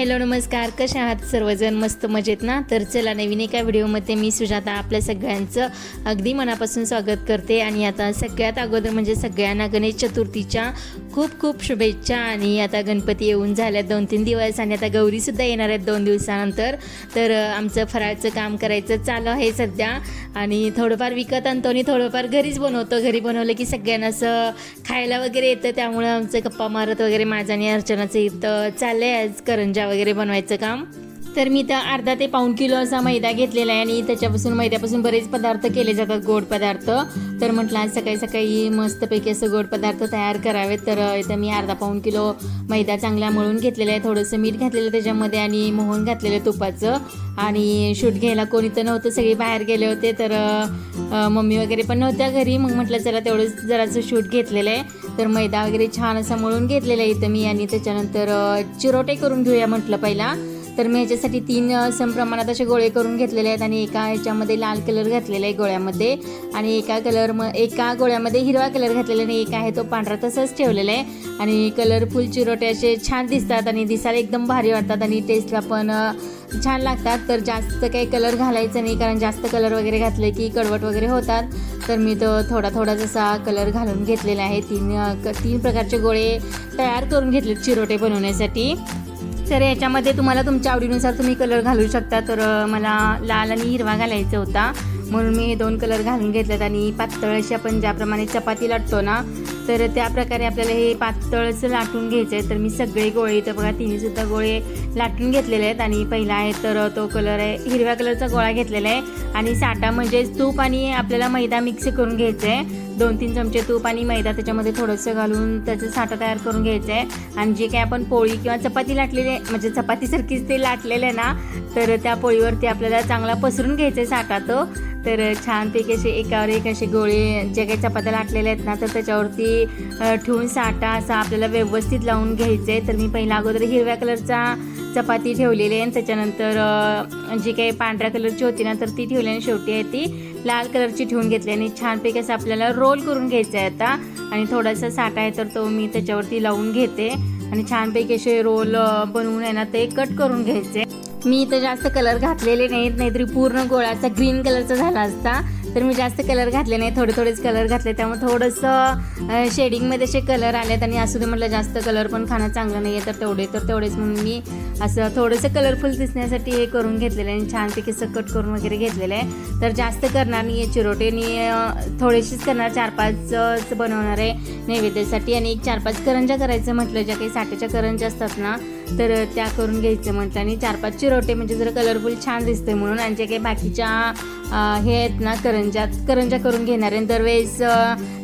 Hello नमस्कार, कशा आहात सर्वजण? मस्त मजेत ना? तर चला, नवीन एका व्हिडिओमध्ये मी सुजाता आपल्या सगळ्यांचं अगदी मनापासून स्वागत करते. आणि आता सगळ्यात अगोदर म्हणजे सगळ्यांना गणेश चतुर्थीच्या खूप खूप शुभेच्छा. आणि आता गणपती येऊन झाल्यात 2-3 दिवस आणि आता गौरीसुद्धा येणार आहेत 2 दिवसानंतर. तर आमचं फराळचं काम करायचं चालू आहे सध्या. आणि थोडंफार विकत आणतो आणि थोडंफार घरीच बनवतो. घरी बनवलं की सगळ्यांना असं खायला वगैरे येतं, त्यामुळं आमचं गप्पा मारत वगैरे माझं आणि अर्चनाचं इथं चाललं आहे आज करंजा वगैरे बनवायचं काम. तर मी तर अर्धा ते पाऊण किलो असा मैदा घेतलेला आहे आणि त्याच्यापासून मैद्यापासून बरेच पदार्थ केले जातात, गोड पदार्थ. तर म्हटलं आज सकाळी सकाळी मस्तपैकी असं गोड पदार्थ तयार करावेत. तर इथं मी अर्धा पाऊण किलो मैदा चांगला मळून घेतलेला आहे, थोडंसं मीठ घातलेलं त्याच्यामध्ये आणि मोहन घातलेलं तुपाचं. आणि शूट घ्यायला कोणी तर नव्हतं, सगळे बाहेर गेले होते. तर मम्मी वगैरे पण नव्हत्या घरी. मग म्हटलं चला तेवढंच जराचं शूट घेतलेलं आहे. तर मैदा वगैरे छान असा मळून घेतलेला आहे इथं मी. आणि त्याच्यानंतर चिरोटे करून घेऊया म्हटलं पहिला. तर मी ह्याच्यासाठी 3 समप्रमाणात असे गोळे करून घेतलेले आहेत. आणि एका ह्याच्यामध्ये लाल कलर घातलेला आहे गोळ्यामध्ये, आणि एका गोळ्यामध्ये हिरवा कलर घातलेला आणि एक आहे तो पांढरा तसंच ठेवलेला आहे. आणि कलरफुल चिरोटे असे छान दिसतात आणि दिसायला एकदम भारी वाटतात आणि टेस्टला पण छान लागतात. तर जास्त काही कलर घालायचा नाही, कारण जास्त कलर वगैरे घातले की कडवट वगैरे होतात. तर मी तो थोडा जसा कलर घालून घेतलेला आहे. 3 प्रकारचे गोळे तयार करून घेतलेत चिरोटे बनवण्यासाठी. तर याच्यामध्ये तुम्हाला तुमच्या आवडीनुसार तुम्ही कलर घालू शकता. तर मला लाल आणि हिरवा घालायचा होता, म्हणून मी हे 2 कलर घालून घेतलेत. आणि पातळ अशी आपण ज्याप्रमाणे चपाती लाटतो ना, तर त्या प्रकारे आपल्याला हे पातळचं लाटून घ्यायचं आहे. तर मी सगळे गोळे इथं बघा 3सुद्धा गोळे लाटून घेतलेले आहेत. आणि पहिला आहे तर तो कलर आहे हिरव्या कलरचा गोळा घेतलेला आहे. आणि साठा म्हणजेच तूप आणि आपल्याला मैदा मिक्स करून घ्यायचं आहे. 2-3 चमचे तूप आणि मैदा त्याच्यामध्ये थोडंसं घालून त्याचं साठा तयार करून घ्यायचं आहे. आणि जे काही आपण पोळी किंवा चपाती लाटलेली म्हणजे चपातीसारखीच ते लाटलेलं आहे ना, तर त्या पोळीवरती आपल्याला चांगला पसरून घ्यायचा आहे साठा तो. तर छानपैकी असे एकावर एक असे गोळे जे काही चपात्या लाटलेल्या आहेत ना, तर त्याच्यावरती ठेवून साठा असा आपल्याला व्यवस्थित लावून घ्यायचं आहे. तर मी पहिला अगोदर हिरव्या कलरचा चपाती ठेवलेली आहे आणि त्याच्यानंतर जी काही पांढऱ्या कलरची होती ना, तर ती ठेवली आणि शेवटी आहे ती लाल कलरची ठेवून घेतली. आणि छानपैकी असं आपल्याला रोल करून घ्यायचं आहे आता. आणि थोडासा साठा आहे तर तो मी त्याच्यावरती लावून घेते आणि छानपैकी असे रोल बनवून आहे ना ते कट करून घ्यायचे. मी इथं जास्त कलर घातलेले नाहीत, नाहीतरी पूर्ण गोळाचा ग्रीन कलरचा झाला असता. तर मी जास्त कलर घातले नाही, थोडेच कलर घातले, त्यामुळे थोडंसं शेडिंगमध्ये असे कलर आलेत. आणि असू दे म्हटलं, जास्त कलर पण खाणं चांगलं नाही आहे, तर तेवढेच म्हणून मी असं थोडंसं कलरफुल दिसण्यासाठी हे करून घेतलेलं आहे. आणि छानपैकी कट करून वगैरे घेतलेलं आहे. तर जास्त करणार नाही आहे चिरोटे, आणि थोडेशीच करणार, 4-5च बनवणार आहे नैवेद्यासाठी. आणि 1-4-5 करंजा करायचं म्हटलं, ज्या काही साठीच्या करंजा असतात ना, तर त्या करून घ्यायचं म्हटलं. आणि 4-5 चिरोटे म्हणजे जरा कलरफुल छान दिसते म्हणून. आणि जे काही बाकीच्या हे आहेत ना करंजा करून घेणार आहे. दरवेळेस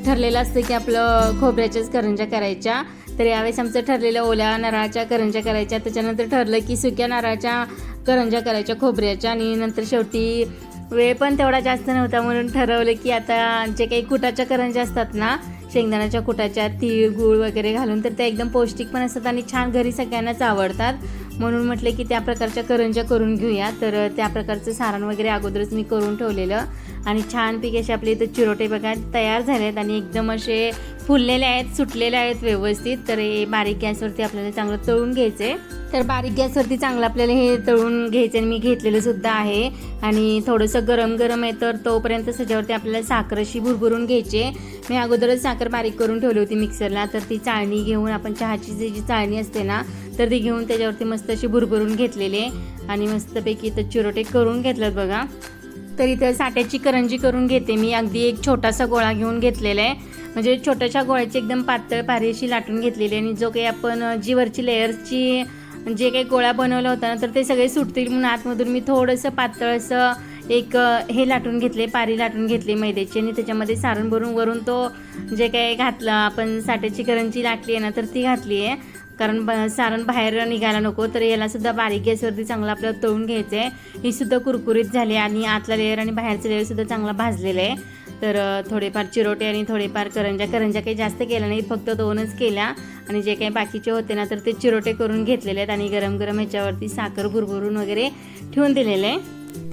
ठरलेलं असतं की आपलं खोबऱ्याच्याच करंजा करायच्या. तर यावेळेस आमचं ठरलेलं ओल्या नारळाच्या करंजा करायच्या, त्याच्यानंतर ठरलं की सुक्या नारळाच्या करंजा करायच्या खोबऱ्याच्या. आणि नंतर शेवटी वेळ पण तेवढा जास्त नव्हता, म्हणून ठरवलं की आता जे काही कुटाच्या करंजा असतात ना, शेंगदाण्याच्या कुटाच्या, तीळ गूळ वगैरे घालून, तर त्या एकदम पौष्टिक पण असतात आणि छान घरी सगळ्यांनाच आवडतात. म्हणून म्हटलं की त्या प्रकारच्या करंजा करून घेऊया. तर त्या प्रकारचं सारण वगैरे अगोदरच मी करून ठेवलेलं. आणि छानपैकी असे आपले इथं चिरोटे बघा तयार झाले आहेत आणि एकदम असे फुललेले आहेत, सुटलेले आहेत व्यवस्थित. तर हे बारीक गॅसवरती आपल्याला चांगलं तळून घ्यायचं आहे. तर बारीक गॅसवरती चांगलं आपल्याला हे तळून घ्यायचं आणि मी घेतलेलं सुद्धा आहे. आणि थोडंसं गरम आहे, तर तोपर्यंत त्याच्यावरती आपल्याला साखर अशी भुरभरून घ्यायची आहे. मी अगोदरच साखर बारीक करून ठेवली होती मिक्सरला. तर ती चाळणी घेऊन, आपण चहाची जी चाळणी असते ना, तर ती घेऊन त्याच्यावरती मस्त अशी भुरभरून घेतलेली आहे. आणि मस्तपैकी इथं चिरोटे करून घेतलं बघा. तर इथं साठ्याची करंजी करून घेते मी. अगदी एक छोटासा गोळा घेऊन घेतलेला आहे, म्हणजे छोट्याशा गोळ्याची एकदम पातळ पारी अशी लाटून घेतलेली आहे. आणि जो काही आपण जी वरची लेअर्सची जे काही गोळा बनवला होता ना, तर ते सगळे सुटतील म्हणून आतमधून मी थोडंसं पातळ असं एक हे लाटून घेतले, पारी लाटून घेतली मैद्याची. आणि त्याच्यामध्ये सारण भरून वरून तो जे काही घातलं आपण साठ्याची करंजी लाटली आहे ना, तर ती घातली आहे, कारण सारण बाहेर निघायला नको. तर याला सुद्धा बारीक गॅसवरती चांगलं आपल्याला तळून घ्यायचं आहे. ही सुद्धा कुरकुरीत झाली आणि आतला लेअर आणि बाहेरचं लेअर सुद्धा चांगला भाजलेलं आहे. तर थोडेफार चिरोटे आणि थोडेफार करंजा काही जास्त केल्या नाहीत, फक्त 2च केल्या. आणि जे काही बाकीचे होते ना, तर ते चिरोटे करून घेतलेले आहेत. आणि गरम ह्याच्यावरती साखर भुरभरून वगैरे ठेवून दिलेले आहे.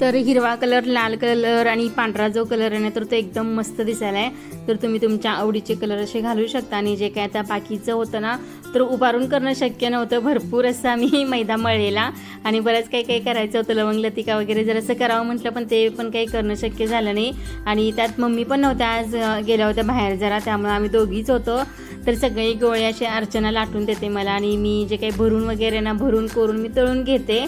तर हिरवा कलर, लाल कलर आणि पांढरा जो कलर आहे ना तर तो एकदम मस्त दिसायला आहे. तर तुम्ही तुमच्या आवडीचे कलर असे घालू शकता. आणि जे काय आता बाकीचं होतं ना तर उभारून करणं शक्य नव्हतं, भरपूर असा मी मैदा मळलेला आणि बरंच काही काही करायचं होतं, लवंग लतिका वगैरे जर असं करावं म्हटलं पण ते पण काही करणं शक्य झालं नाही. आणि त्यात मम्मी पण नव्हत्या, आज गेल्या होत्या बाहेर जरा, त्यामुळे आम्ही दोघीच होतो. तर सगळे गोळे असे अर्चना लाटून देते मला आणि मी जे काही भरून वगैरे ना भरून करून मी तळून घेते.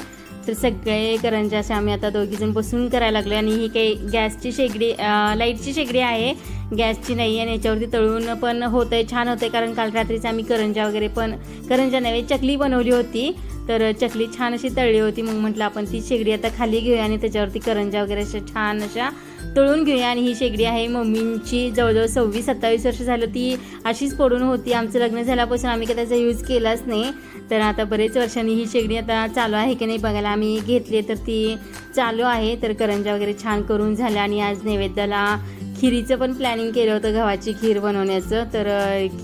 तर सगळे करंज्या असे आम्ही आता दोघीजण बसून करायला लागलो. आणि ही काही गॅसची शेगडी, लाईटची शेगडी आहे, गॅसची नाही. आणि याच्यावरती तळून पण होतं आहे, छान होतं आहे. कारण काल रात्रीच आम्ही करंज्या वगैरे पण, करंज्या नव्हे चकली बनवली होती, तर चकली छान अशी तळली होती. मग म्हटलं आपण ती शेगडी आता खाली घेऊया आणि त्याच्यावरती करंज्या वगैरे अशा छान अशा तळून घेऊया. आणि ही शेगडी आहे मम्मींची, जवळजवळ 26-27 वर्ष झालं ती अशीच पडून होती. आमचं लग्न झाल्यापासून आम्ही काय त्याचा यूज केलाच नाही. तर आता बरेच वर्षांनी ही शेगडी आता चालू आहे की नाही बघायला आम्ही घेतली, तर ती चालू आहे. तर करंज्या वगैरे छान करून झाल्या. आणि आज नैवेद्याला खिरीचं पण प्लॅनिंग केलं होतं, गव्हाची खीर बनवण्याचं. तर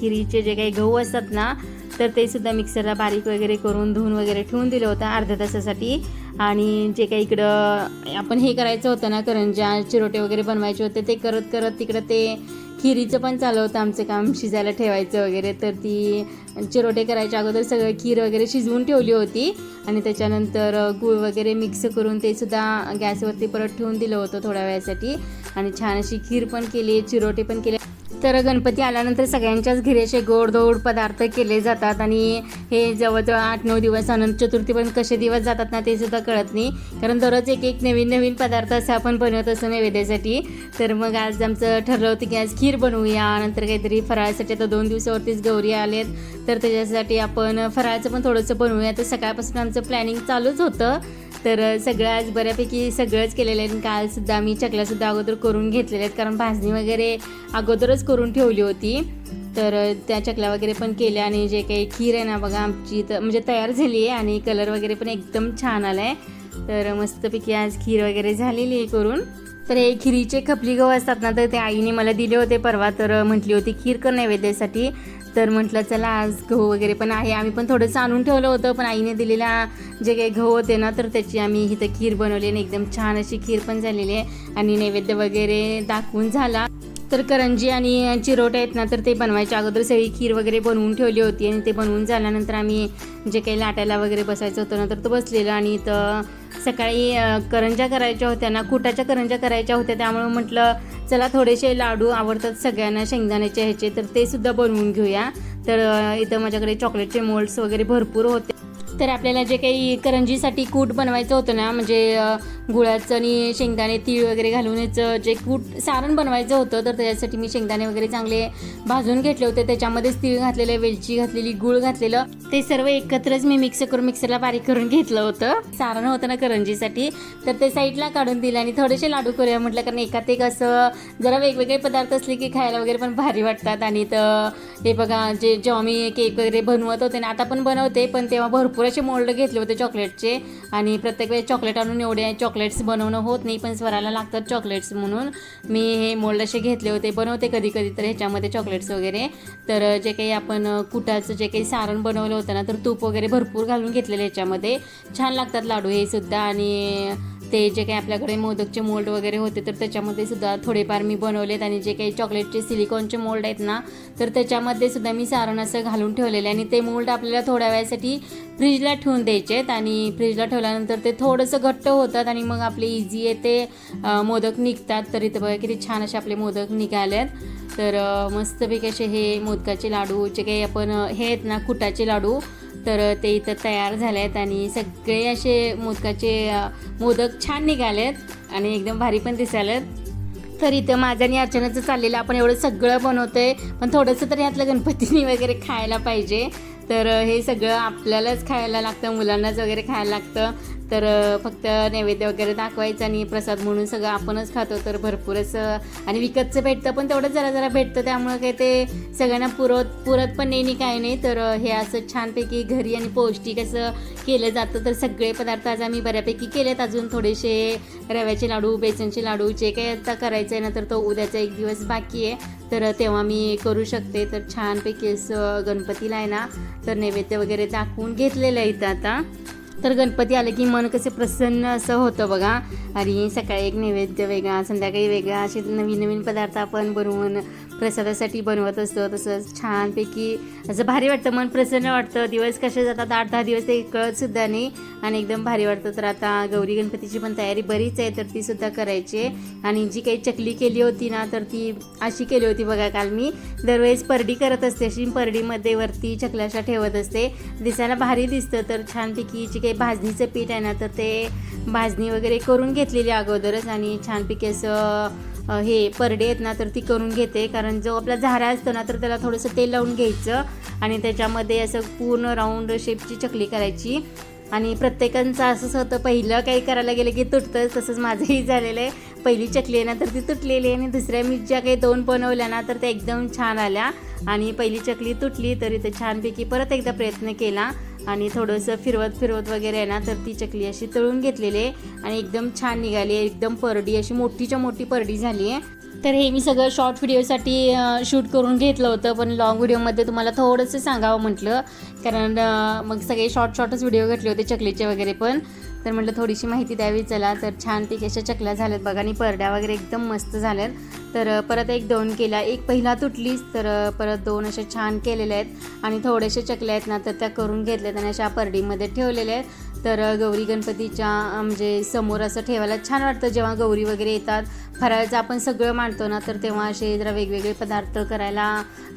खिरीचे जे काही गहू असतात ना तर ते सुद्धा मिक्सरला बारीक वगैरे करून धुवून वगैरे ठेवून दिलं होतं अर्ध्या तासासाठी. आणि जे काही इकडं आपण हे करायचं होतं ना, करंज्या चिरोटे वगैरे बनवायचे होते, ते करत करत तिकडं ते खिरीचं पण चालू होतं आमचं काम, शिजायला ठेवायचं वगैरे. तर ती चिरोटे करायच्या अगोदर सगळं खीर वगैरे शिजवून ठेवली होती. आणि त्याच्यानंतर गूळ वगैरे मिक्स करून ते सुद्धा गॅसवरती परत ठेवून दिलं होतं थोड्या वेळासाठी. आणि छान अशी खीर पण केली, चिरोटे पण केले. तर गणपती आल्यानंतर सगळ्यांच्याच घरी असे गोडधोड पदार्थ केले जातात. आणि हे जवळजवळ 8-9 दिवस, अनंत चतुर्थीपर्यंत कसे दिवस जातात ना ते सुद्धा कळत नाही. कारण दररोज एक एक नवीन नवीन पदार्थ असं आपण बनवत असतो नैवेद्यासाठी. तर मग आज आमचं ठरलं होतं की आज खीर बनवूया, नंतर काहीतरी फराळासाठी. आता 2 दिवसावरतीच गौरी आलेत, तर त्याच्यासाठी आपण फराळाचं पण थोडंसं बनवूया. तर सकाळपासून आमचं प्लॅनिंग चालूच होतं. तर सगळं आज बऱ्यापैकी सगळंच केलेलं आहे. कालसुद्धा आम्ही चकल्यासुद्धा अगोदर करून घेतलेल्या आहेत, कारण भाजणी वगैरे अगोदरच करून ठेवली होती. तर त्या चकल्या वगैरे पण केल्या. आणि जे काही खीर आहे ना बघा आमची तर म्हणजे तयार झाली आहे. आणि कलर वगैरे पण एकदम छान आला आहे. तर मस्तपैकी आज खीर वगैरे झालेली आहे करून. तर हे खिरीचे खपली गहू असतात ना तर ते आईने मला दिले होते परवा, तर म्हटली होती खीर कर नैवेद्यासाठी. तर म्हटलं चला आज गहू वगैरे पण आहे, आम्ही पण थोडंसं आणून ठेवलं होतं, पण आईने दिलेला जे काही गहू होते ना तर त्याची आम्ही इथं खीर बनवली. आणि एकदम छान अशी खीर पण झालेली आहे. आणि नैवेद्य वगैरे दाखवून झाला. तर करंजी आणि चिरोटे आहेत ना तर ते बनवायच्या अगोदर सगळी खीर वगैरे बनवून ठेवली होती. आणि ते बनवून झाल्यानंतर आम्ही जे काही लाटायला वगैरे बसायचं होतं ना तर तो बसलेलं. आणि तर सकाळी करंज्या करायच्या होत्या ना, कुटाच्या करंज्या करायच्या होत्या, त्यामुळे म्हटलं चला थोडेसे लाडू आवडतात सगळ्यांना शेंगदाण्याचे ह्याचे, तर ते सुद्धा बनवून घेऊया. तर इथं माझ्याकडे चॉकलेटचे मोल्ड्स वगैरे भरपूर होते. तर आपल्याला जे काही करंजीसाठी कूट बनवायचं होतं ना, म्हणजे गुळाचं आणि शेंगदाणे तीळ वगैरे घालून याचं जे कूट सारण बनवायचं होतं, तर त्याच्यासाठी मी शेंगदाणे वगैरे चांगले भाजून घेतले होते. त्याच्यामध्येच तीळ घातलेले, वेलची घातलेली, गुळ घातलेलं, ते सर्व एकत्रच मी मिक्स करून मिक्सरला बारीक करून घेतलं होतं. सारण होतं ना करंजीसाठी, तर ते साईडला काढून दिलं. आणि थोडेसे लाडू करूया म्हटलं, कारण एकात एक असं जरा वेगवेगळे पदार्थ असले की खायला वगैरे पण भारी वाटतात. आणि तर हे बघा जेव्हा मी केक वगैरे बनवत होते ना, आता पण बनवते, पण तेव्हा भरपूर असे मोल्ड घेतले होते चॉकलेटचे. आणि प्रत्येक वेळेस चॉकलेट आणून एवढे चॉकलेट्स बनवणं होत नाही, पण स्वराला लागतात चॉकलेट्स म्हणून मी हे मोल्ड असे घेतले होते. बनवते कधी कधी तर ह्याच्यामध्ये चॉकलेट्स वगैरे. तर जे काही आपण कुटाचं जे काही सारण बनवलं होतं ना तर तूप वगैरे भरपूर घालून घेतलेलं ह्याच्यामध्ये, छान लागतात लाडू हे सुद्धा. आणि ते जे काही आपल्याकडे मोदकचे मोल्ड वगैरे होते तर त्याच्यामध्ये सुद्धा थोडेफार मी बनवलेत. आणि जे काही चॉकलेटचे सिलिकॉनचे मोल्ड आहेत ना तर त्याच्यामध्ये सुद्धा मी सारण असं घालून ठेवलेलं आहे. आणि ते मोल्ड आपल्याला थोड्या वेळासाठी फ्रीजला ठेवून द्यायचे आहेत. आणि फ्रीजला ठेवल्यानंतर ते थोडंसं घट्ट होतात आणि मग आपले इझी आहे ते मोदक निघतात. तर इथं बघा किती छान असे आपले मोदक निघालेत. तर मस्तपैकी असे हे मोदकाचे लाडू जे काही आपण हे आहेत ना कुटाचे लाडू, तर ते इथं तयार झाले आहेत. आणि सगळे असे मोदक छान निघालेत आणि एकदम भारी पण दिसायलेत. तर इथं माझं आणि अर्चनाचं चाललेलं, आपण एवढं सगळं बनवतोय पण थोडंसं तरी यातलं गणपतीनी वगैरे खायला पाहिजे. तर हे सगळं आपल्यालाच खायला लागतं, मुलांनाच वगैरे खायला लागतं. तर फक्त नैवेद्य वगैरे दाखवायचं आणि प्रसाद म्हणून सगळं आपणच खातो. तर भरपूर असं आणि विकतचं भेटतं पण तेवढं जरा जरा भेटतं, त्यामुळे काही ते सगळ्यांना पुरत पण नाही काय नाही. तर हे असं छानपैकी घरी आणि पौष्टिक असं केलं जातं. तर सगळे पदार्थ आज आम्ही बऱ्यापैकी केलेत. अजून थोडेसे रव्याचे लाडू, बेसनचे लाडू जे काही आता करायचं आहे ना तर तो उद्याचा एक दिवस बाकी आहे, तर तेव्हा मी करू शकते. तर छानपैकी असं गणपतीला आहे ना तर नैवेद्य वगैरे दाखवून घेतलेलं आहे इथं आता. तर गणपती आले की मन कसे प्रसन्न असं होतं बघा. आणि सकाळी एक नैवेद्य वेगळा, संध्याकाळी वेगळा, असे नवीन नवीन पदार्थ आपण बनवून प्रसादासाठी बनवत असतो. तसंच छानपैकी असं भारी वाटतं, मन प्रसन्न वाटतं. दिवस कसे जातात 8-10 दिवस ते कळतसुद्धा नाही आणि एकदम भारी वाटतं. तर आता गौरी गणपतीची पण तयारी बरीच आहे, तर तीसुद्धा करायची आहे. आणि जी काही चकली केली होती ना, तर ती अशी केली होती बघा. काल मी दरवेळेस परडी करत असते, अशी परडीमध्ये वरती चकल्याशा ठेवत असते, दिसायला भारी दिसतं. तर छानपैकी जी काही भाजणीचं पीठ आहे ना, तर ते भाजणी वगैरे करून घेतलेली अगोदरच आणि छानपैकी असं हे परडे आहेत ना, तर ती करून घेते. कारण जो आपला झारा असतो ना, तर त्याला थोडंसं तेल लावून घ्यायचं आणि त्याच्यामध्ये असं पूर्ण राऊंड शेपची चकली करायची. आणि प्रत्येकांचं असंच होतं, पहिलं काही करायला गेलं की तुटतं. तसंच माझंही झालेलं आहे. पहिली चकली आहे ना, तर ती तुटलेली आहे आणि दुसऱ्या मी ज्या काही 2 बनवल्या ना, तर त्या एकदम छान आल्या. आणि पहिली चकली तुटली तरी ते छानपैकी परत एकदा प्रयत्न केला आणि थोडंसं फिरवत वगैरे आहे ना, तर ती चकली अशी तळून घेतलेली आहे आणि एकदम छान निघाली आहे. एकदम परडी अशी मोठीच्या मोठी परडी झाली आहे. तर हे मी सगळं शॉर्ट व्हिडिओसाठी शूट करून घेतलं होतं, पण लाँग व्हिडिओमध्ये तुम्हाला थोडंसं सांगावं म्हटलं. कारण मग सगळे शॉर्टच व्हिडिओ घेतले होते चकलीचे वगैरे पण. तर म्हटलं थोडीशी माहिती द्यावी चला. तर छानपैकी अशा चकल्या झाल्यात बघा आणि परड्या वगैरे एकदम मस्त झाल्यात. तर परत 1-2 केल्या, एक पहिला तुटलीच, तर परत 2 अशा छान केलेल्या आहेत आणि थोड्याशा चकल्या आहेत ना, तर त्या करून घेतल्यात आणि अशा परडीमध्ये ठेवलेल्या आहेत. तर गौरी गणपतीच्या म्हणजे समोर असं ठेवायला छान वाटतं. जेव्हा गौरी वगैरे येतात, फराळाचं आपण सगळं मांडतो ना, तर तेव्हा असे जरा वेगवेगळे पदार्थ करायला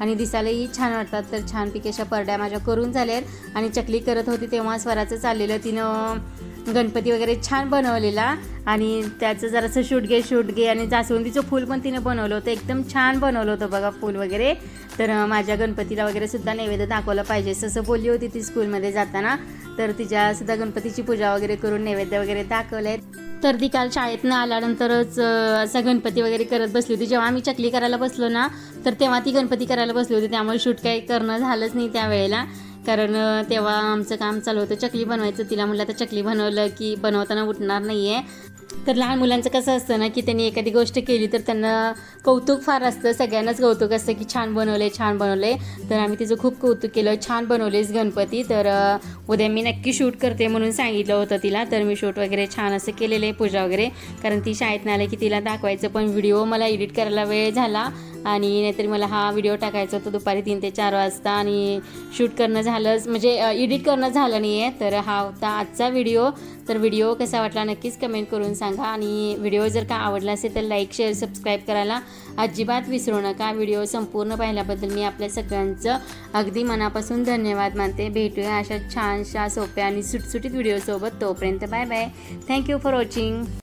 आणि दिसायलाही छान वाटतात. तर छानपैकी अशा परड्या माझ्या करून झाल्यात आणि चकली करत होती तेव्हा स्वराचं चाललेलं, तिनं गणपती वगैरे छान बनवलेला आणि त्याचं जरासं शूट घे आणि जास्वंदीचं फूल पण तिने बनवलं होतं, एकदम छान बनवलं होतं बघा फूल वगैरे. तर माझ्या गणपतीला वगैरे सुद्धा नैवेद्य दाखवलं पाहिजे असं बोलली होती ती स्कूलमध्ये जाताना. तर तिच्यासुद्धा गणपतीची पूजा वगैरे करून नैवेद्य वगैरे दाखवले. तर ती काल शाळेतनं आल्यानंतरच असा गणपती वगैरे करत बसली होती. जेव्हा आम्ही चकली करायला बसलो ना, तर तेव्हा ती गणपती करायला बसली होती. त्यामुळे शूट काही करणं झालंच नाही त्यावेळेला. कारण तेव्हा आमचं काम चालू होतं चकली बनवायचं. तिला म्हटलं आता चकली बनवलं की बनवताना उठणार नाही आहे. तर लहान मुलांचं कसं असतं ना, की त्यांनी एखादी गोष्ट केली तर त्यांना कौतुक फार असतं, सगळ्यांनाच कौतुक असतं की छान बनवले. तर आम्ही तिचं खूप कौतुक केलं, छान बनवलेस गणपती. तर उद्या मी नक्की शूट करते म्हणून सांगितलं होतं तिला. तर मी शूट वगैरे छान असं केलेलं आहे, पूजा वगैरे. कारण ती शाळेत आले की तिला दाखवायचं, पण व्हिडिओ मला एडिट करायला वेळ झाला आणि नाहीतरी मला हा व्हिडिओ टाकायचा होता दुपारी 3 ते 4 वाजता आणि शूट करणं झालंच म्हणजे एडिट करणं झालं नाही आहे. तर हा होता आजचा व्हिडिओ. तर व्हिडिओ कसा वाटला नक्कीच कमेंट करून सांगा आणि व्हिडिओ जर का आवडला असेल तर लाईक, शेअर, सबस्क्राईब करायला अजिबात विसरू नका. व्हिडिओ संपूर्ण पाहिल्याबद्दल मी आपल्या सगळ्यांचं अगदी मनापासून धन्यवाद मानते. भेटूया अशा छानशा सोप्या आणि सुटसुटीत व्हिडिओसोबत. तोपर्यंत bye bye. Thank you for watching.